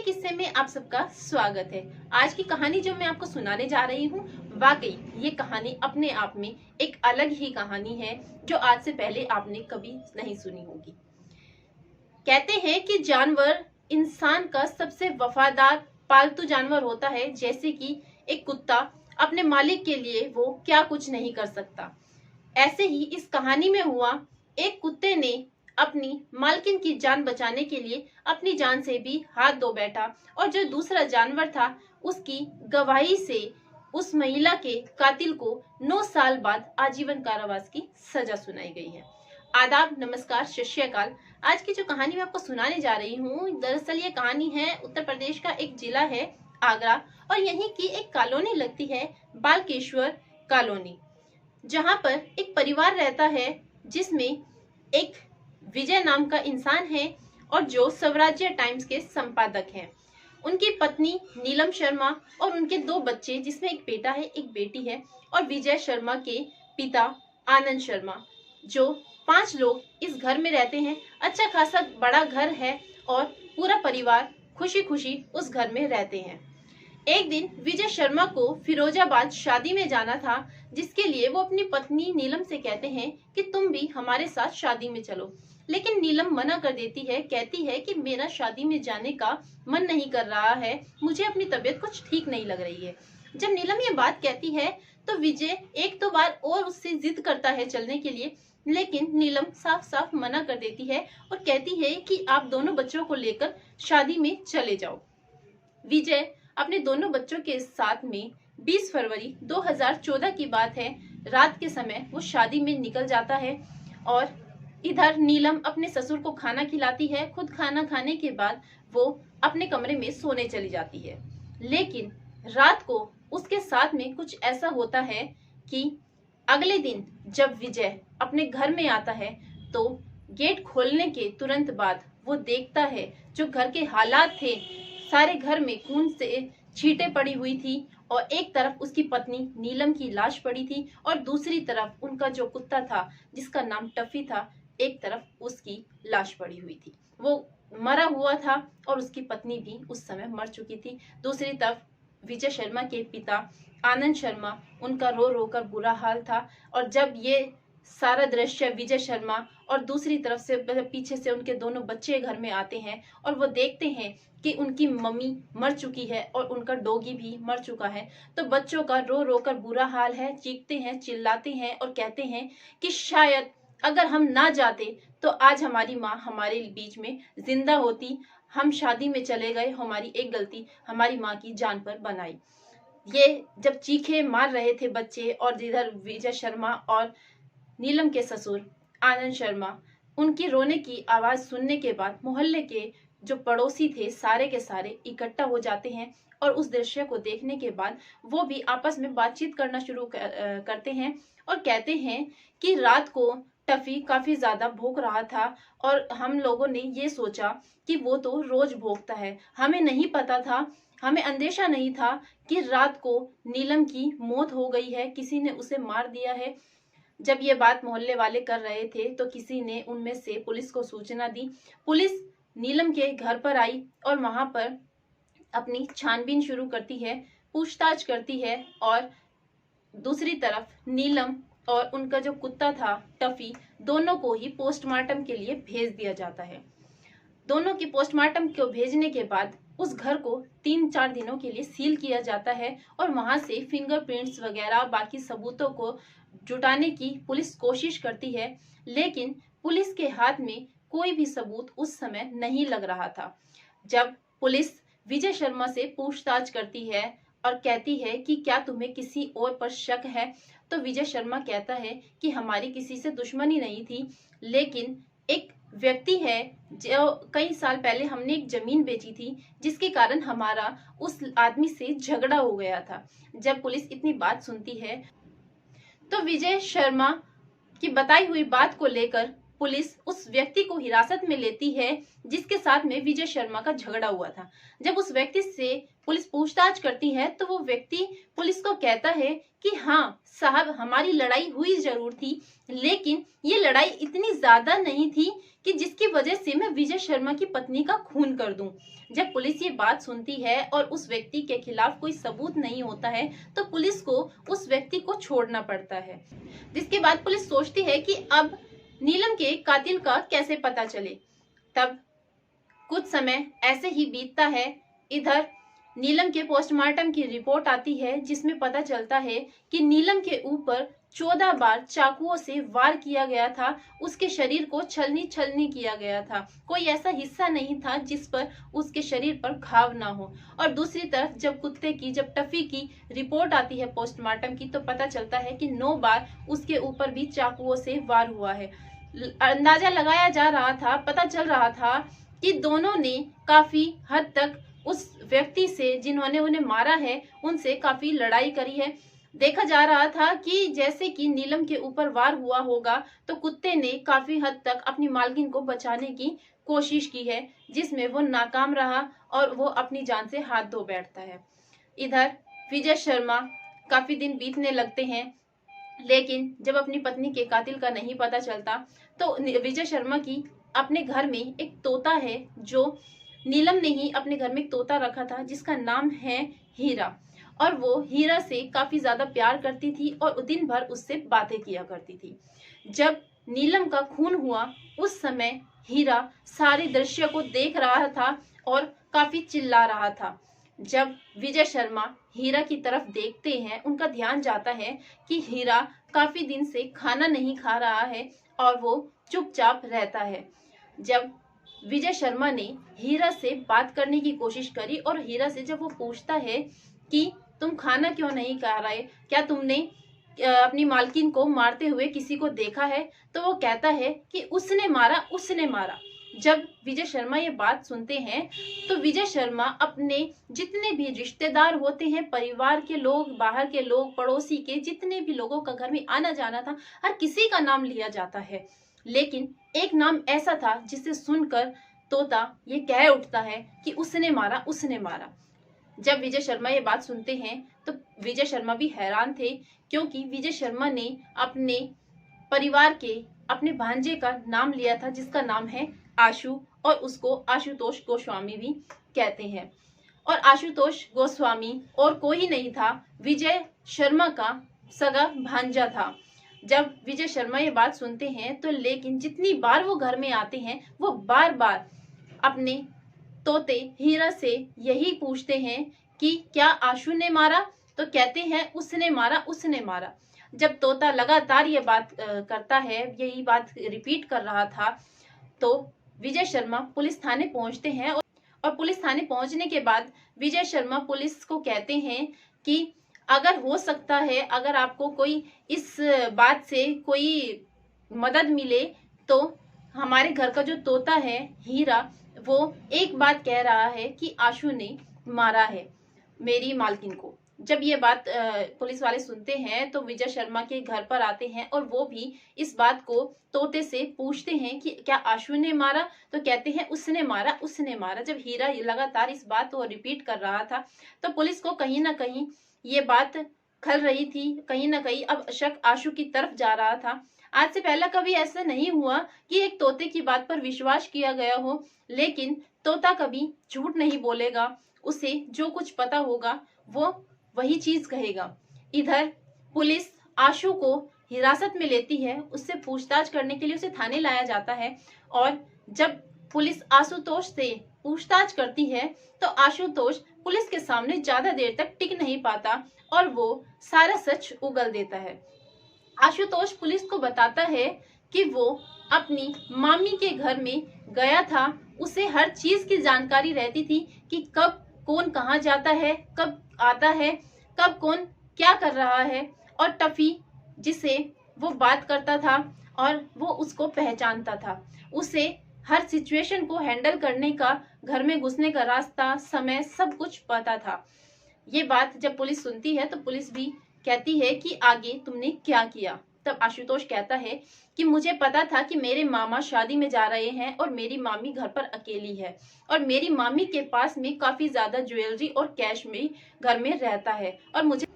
के किस्से में आप सबका स्वागत है। आज की कहानी जो मैं आपको सुनाने जा रही हूँ, वाकई ये कहानी अपने आप में एक अलग ही कहानी है जो आज से पहले आपने कभी नहीं सुनी होगी। कहते हैं कि जानवर इंसान का सबसे वफादार पालतू जानवर होता है, जैसे कि एक कुत्ता अपने मालिक के लिए वो क्या कुछ नहीं कर सकता। ऐसे ही इस कहानी में हुआ। एक कुत्ते ने अपनी मालकिन की जान बचाने के लिए अपनी जान से भी हाथ धो बैठा और जो दूसरा जानवर था उसकी गवाही से उस महिला के कातिल को 9 साल बाद आजीवन कारावास की सजा सुनाई गई है। आदाब, नमस्कार, सत श्री अकाल। आज की जो कहानी मैं आपको सुनाने जा रही हूँ, दरअसल ये कहानी है उत्तर प्रदेश का एक जिला है आगरा, और यहीं की एक कॉलोनी लगती है बालकेश्वर कॉलोनी, जहां पर एक परिवार रहता है जिसमें एक विजय नाम का इंसान है और जो स्वराज्य टाइम्स के संपादक हैं। उनकी पत्नी नीलम शर्मा और उनके 2 बच्चे, जिसमें एक बेटा है एक बेटी है, और विजय शर्मा के पिता आनंद शर्मा, जो 5 लोग इस घर में रहते हैं। अच्छा खासा बड़ा घर है और पूरा परिवार खुशी खुशी उस घर में रहते हैं। एक दिन विजय शर्मा को फिरोजाबाद शादी में जाना था, जिसके लिए वो अपनी पत्नी नीलम से कहते हैं कि तुम भी हमारे साथ शादी में चलो। लेकिन नीलम मना कर देती है, कहती है कि मेरा शादी में जाने का मन नहीं कर रहा है, मुझे अपनी तबीयत कुछ ठीक नहीं लग रही है। जब नीलम ये बात कहती है तो विजय 1-2 बार और उससे जिद करता है चलने के लिए, लेकिन नीलम साफ साफ मना कर देती है और कहती है कि आप दोनों बच्चों को लेकर शादी में चले जाओ। विजय अपने दोनों बच्चों के साथ में 20 फरवरी 2014 की बात है, रात के समय वो शादी में निकल जाता है और इधर नीलम अपने ससुर को खाना खिलाती है। खुद खाना खाने के बाद वो अपने कमरे में सोने चली जाती है। लेकिन रात को उसके साथ में कुछ ऐसा होता है कि अगले दिन जब विजय अपने घर में आता है तो गेट खोलने के तुरंत बाद वो देखता है जो घर के हालात थे, सारे घर में खून से छींटे पड़ी हुई थी और एक तरफ उसकी पत्नी नीलम की लाश पड़ी थी और दूसरी तरफ उनका जो कुत्ता था जिसका नाम टफी था, एक तरफ उसकी लाश पड़ी हुई थी। वो मरा हुआ था और उसकी पत्नी भी उस समय मर चुकी थी। दूसरी तरफ विजय शर्मा के पिता आनंद शर्मा, उनका रो रो कर बुरा हाल था। और जब ये सारा दृश्य विजय शर्मा और दूसरी तरफ से पीछे से उनके दोनों बच्चे घर में आते हैं और वो देखते हैं कि उनकी मम्मी मर चुकी है और उनका डॉगी भी मर चुका है, तो बच्चों का रो रो कर बुरा हाल है, चीखते हैं, चिल्लाते हैं और कहते हैं कि शायद अगर हम ना जाते तो आज हमारी माँ हमारे बीच में जिंदा होती। हम शादी में चले गए, हमारी एक गलती हमारी माँ की जान पर बनाई। ये जब चीखे मार रहे थे बच्चे, और इधर विजय शर्मा और नीलम के ससुर आनंद शर्मा, उनकी रोने की आवाज सुनने के बाद मोहल्ले के जो पड़ोसी थे सारे के सारे इकट्ठा हो जाते हैं और उस दृश्य को देखने के बाद वो भी आपस में बातचीत करना शुरू करते हैं और कहते हैं कि रात को टफी काफी ज्यादा भौंक रहा था और हम लोगों ने ये सोचा कि वो तो रोज भौंकता है, हमें नहीं पता था, हमें अंदेशा नहीं था कि रात को नीलम की मौत हो गई है, किसी ने उसे मार दिया है। जब ये बात मोहल्ले वाले कर रहे थे तो किसी ने उनमें से पुलिस को सूचना दी। पुलिस नीलम के घर पर आई और वहां पर अपनी छानबीन शुरू करती है, पूछताछ करती है, और दूसरी तरफ नीलम और उनका जो कुत्ता था टफी, दोनों को ही पोस्टमार्टम के लिए भेज दिया जाता है। दोनों की पोस्टमार्टम को भेजने के बाद उस घर को 3-4 दिनों के लिए सील किया जाता है और वहां से फिंगरप्रिंट्स वगैरह बाकी सबूतों को जुटाने की पुलिस कोशिश करती है, लेकिन पुलिस के हाथ में कोई भी सबूत उस समय नहीं लग रहा था। जब पुलिस विजय शर्मा से पूछताछ करती है और कहती है कि क्या तुम्हें किसी और पर शक है, तो विजय शर्मा कहता है कि हमारी किसी से दुश्मनी नहीं थी, लेकिन एक व्यक्ति है जो कई साल पहले हमने एक जमीन बेची थी जिसके कारण हमारा उस आदमी से झगड़ा हो गया था। जब पुलिस इतनी बात सुनती है तो विजय शर्मा की बताई हुई बात को लेकर पुलिस उस व्यक्ति को हिरासत में लेती है जिसके साथ में विजय शर्मा का झगड़ा हुआ था। जब उस व्यक्ति से पुलिस पूछताछ करती है तो वो व्यक्ति पुलिस को कहता है कि हाँ साहब, हमारी लड़ाई हुई जरूर थी, लेकिन ये लड़ाई इतनी ज्यादा नहीं थी कि जिसकी वजह से मैं विजय शर्मा की पत्नी का खून कर दूं। जब पुलिस ये बात सुनती है और उस व्यक्ति के खिलाफ कोई सबूत नहीं होता है तो पुलिस को उस व्यक्ति को छोड़ना पड़ता है। जिसके बाद पुलिस सोचती है कि अब नीलम के कातिल का कैसे पता चले। तब कुछ समय ऐसे ही बीतता है। इधर नीलम के पोस्टमार्टम की रिपोर्ट आती है जिसमें पता चलता है कि नीलम के ऊपर 14 बार चाकुओं से वार किया गया था। उसके शरीर को छलनी छलनी किया गया था। कोई ऐसा हिस्सा नहीं था जिस पर उसके शरीर पर घाव ना हो। और दूसरी तरफ जब टफी की रिपोर्ट आती है पोस्टमार्टम की तो पता चलता है कि 9 बार उसके ऊपर भी चाकुओं से वार हुआ है। अंदाजा लगाया जा रहा था, पता चल रहा था कि दोनों ने काफी हद तक उस व्यक्ति से जिन्होंने उन्हें मारा है उनसे काफी लड़ाई करी है। देखा जा रहा था कि जैसे कि नीलम के ऊपर वार हुआ होगा तो कुत्ते ने काफी हद तक अपनी मालकिन को बचाने की कोशिश की है, जिसमें वो नाकाम रहा और वो अपनी जान से हाथ धो बैठता है। इधर विजय शर्मा काफी दिन बीतने लगते हैं, लेकिन जब अपनी पत्नी के कातिल का नहीं पता चलता तो विजय शर्मा की अपने घर में एक तोता है। जो नीलम ने ही अपने घर में एक तोता रखा था जिसका नाम है हीरा, और वो हीरा से काफी ज्यादा प्यार करती थी और दिन भर उससे बातें किया करती थी। जब नीलम का खून हुआ उस समय हीरा सारे दृश्य को देख रहा था और काफी चिल्ला रहा था। जब विजय शर्मा हीरा की तरफ देखते हैं उनका ध्यान जाता है कि हीरा काफी दिन से खाना नहीं खा रहा है और वो चुपचाप रहता है। जब विजय शर्मा ने हीरा से बात करने की कोशिश करी और हीरा से जब वो पूछता है कि तुम खाना क्यों नहीं खा रहे, क्या तुमने अपनी मालकिन को मारते हुए किसी को देखा है, तो वो कहता है कि उसने मारा। जब विजय शर्मा ये बात सुनते हैं तो विजय शर्मा अपने जितने भी रिश्तेदार होते हैं, परिवार के लोग, बाहर के लोग, पड़ोसी के जितने भी लोगों का घर में आना जाना था, हर किसी का नाम लिया जाता है। लेकिन एक नाम ऐसा था जिसे सुनकर तोता ये कह उठता है कि उसने मारा। जब विजय शर्मा ये बात सुनते हैं तो विजय शर्मा भी हैरान थे, क्योंकि विजय शर्मा ने अपने परिवार के अपने भांजे का नाम लिया था जिसका नाम है आशु, और उसको आशुतोष गोस्वामी भी कहते हैं। और आशुतोष गोस्वामी और कोई नहीं था, विजय शर्मा का सगा भांजा था। जब विजय शर्मा ये बात सुनते हैं तो लेकिन जितनी बार वो घर में आते हैं वो बार बार अपने तोते हीरा से यही पूछते हैं कि क्या आशु ने मारा, तो कहते हैं उसने मारा। जब तोता लगातार ये बात करता है, यही बात रिपीट कर रहा था, तो विजय शर्मा पुलिस थाने पहुंचते हैं और पुलिस थाने पहुंचने के बाद विजय शर्मा पुलिस को कहते हैं कि अगर हो सकता है, अगर आपको कोई इस बात से कोई मदद मिले तो हमारे घर का जो तोता है हीरा, वो एक बात कह रहा है कि आशु ने मारा है मेरी मालकिन को। जब ये बात पुलिस वाले सुनते हैं तो विजय शर्मा के घर पर आते हैं और वो भी इस बात को तोते से पूछते हैं कि क्या आशु ने मारा, तो कहते हैं उसने मारा। जब हीरा लगातार इस बात को रिपीट कर रहा था तो पुलिस को कहीं ना कहीं ये बात खल रही थी, कहीं ना कहीं अब शक आशु की तरफ जा रहा था। आज से पहले कभी ऐसा नहीं हुआ कि एक तोते की बात पर विश्वास किया गया हो, लेकिन तोता कभी झूठ नहीं बोलेगा, उसे जो कुछ पता होगा वो वही चीज कहेगा। इधर पुलिस आशु को हिरासत में लेती है, उससे पूछताछ करने के लिए उसे थाने लाया जाता है। और जब पुलिस आशुतोष से पूछताछ करती है तो आशुतोष पुलिस के सामने ज्यादा देर तक टिक नहीं पाता और वो सारा सच उगल देता है। आशुतोष पुलिस को बताता है कि वो अपनी मामी के घर में गया था, उसे हर चीज की जानकारी रहती थी कि कब कौन कहाँ जाता है, कब आता है, कब कौन क्या कर रहा है। और टफी जिसे वो बात करता था और वो उसको पहचानता था, उसे हर सिचुएशन को हैंडल करने का, घर में घुसने का रास्ता, समय, सब कुछ पता था। ये बात जब पुलिस सुनती है तो पुलिस भी कहती है कि आगे तुमने क्या किया। तब आशुतोष कहता है कि मुझे पता था कि मेरे मामा शादी में जा रहे हैं और मेरी मामी घर पर अकेली है और मेरी मामी के पास में काफी ज्यादा ज्वेलरी और कैश में घर में रहता है। और मुझे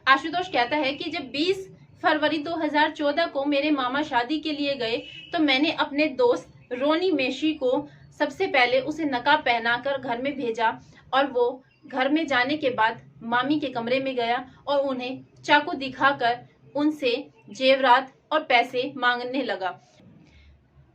आशुतोष कहता है कि जब 20 फरवरी 2014 को मेरे मामा शादी के लिए गए तो मैंने अपने दोस्त रोनी मेशी को सबसे पहले उसे नकाब पहनाकर घर में भेजा और वो घर में जाने के बाद मामी के कमरे में गया और उन्हें चाकू दिखाकर उनसे जेवरात और पैसे मांगने लगा।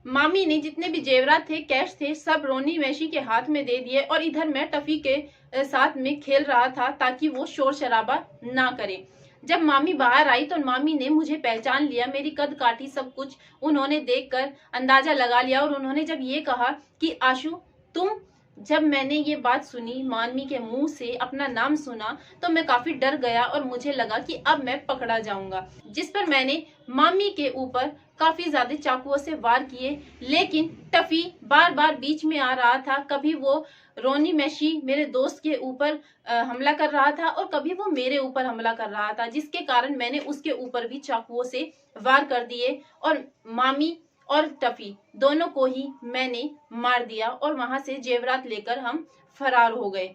मामी ने जितने भी जेवरात थे, कैश थे, सब रोनी मैशी के हाथ में दे दिए और इधर मैं टफी के साथ में खेल रहा था ताकि वो शोर शराबा ना करे। जब मामी बाहर आई तो मामी ने मुझे पहचान लिया, मेरी कद काठी सब कुछ उन्होंने देखकर अंदाजा लगा लिया और उन्होंने जब ये कहा कि आशु तुम, जब मैंने ये बात सुनी, मामी के मुंह से अपना नाम सुना, तो मैं काफी डर गया और मुझे लगा कि अब मैं पकड़ा जाऊंगा, जिस पर मैंने मामी के ऊपर काफी ज्यादा चाकुओं से वार किए। लेकिन टफी बार बार बीच में आ रहा था, कभी वो रोनी मैशी मेरे दोस्त के ऊपर हमला कर रहा था और कभी वो मेरे ऊपर हमला कर रहा था, जिसके कारण मैंने उसके ऊपर भी चाकुओं से वार कर दिए और मामी और टफी दोनों को ही मैंने मार दिया और वहां से जेवरात लेकर हम फरार हो गए।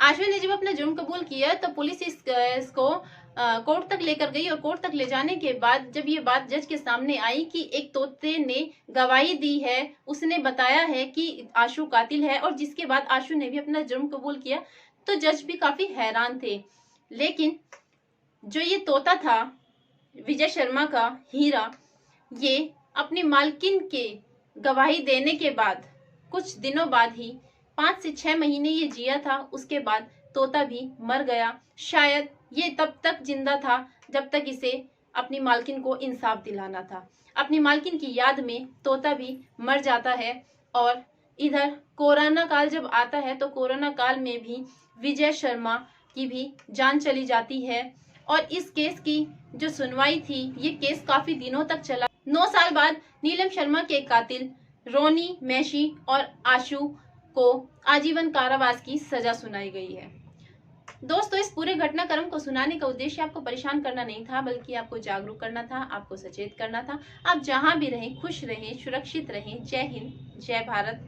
आशु ने जब अपना जुर्म कबूल किया तो पुलिस इसको कोर्ट तक लेकर गई और कोर्ट तक ले जाने के बाद जब ये बात जज के सामने आई कि एक तोते ने गवाही दी है, उसने बताया है कि आशु कातिल है, और जिसके बाद आशु ने भी अपना जुर्म कबूल किया, तो जज भी काफी हैरान थे। लेकिन जो ये तोता था विजय शर्मा का हीरा, ये अपनी मालकिन के गवाही देने के बाद कुछ दिनों बाद ही 5 से 6 महीने ये जिया था, उसके बाद तोता भी मर गया। शायद ये तब तक जिंदा था जब तक इसे अपनी मालकिन को इंसाफ दिलाना था। अपनी मालकिन की याद में तोता भी मर जाता है। और इधर कोरोना काल जब आता है तो कोरोना काल में भी विजय शर्मा की भी जान चली जाती है और इस केस की जो सुनवाई थी, ये केस काफी दिनों तक चला। 9 साल बाद नीलम शर्मा के कातिल रोनी मैशी और आशु को आजीवन कारावास की सजा सुनाई गई है। दोस्तों, इस पूरे घटनाक्रम को सुनाने का उद्देश्य आपको परेशान करना नहीं था, बल्कि आपको जागरूक करना था, आपको सचेत करना था। आप जहां भी रहें खुश रहें, सुरक्षित रहें। जय हिंद, जय भारत।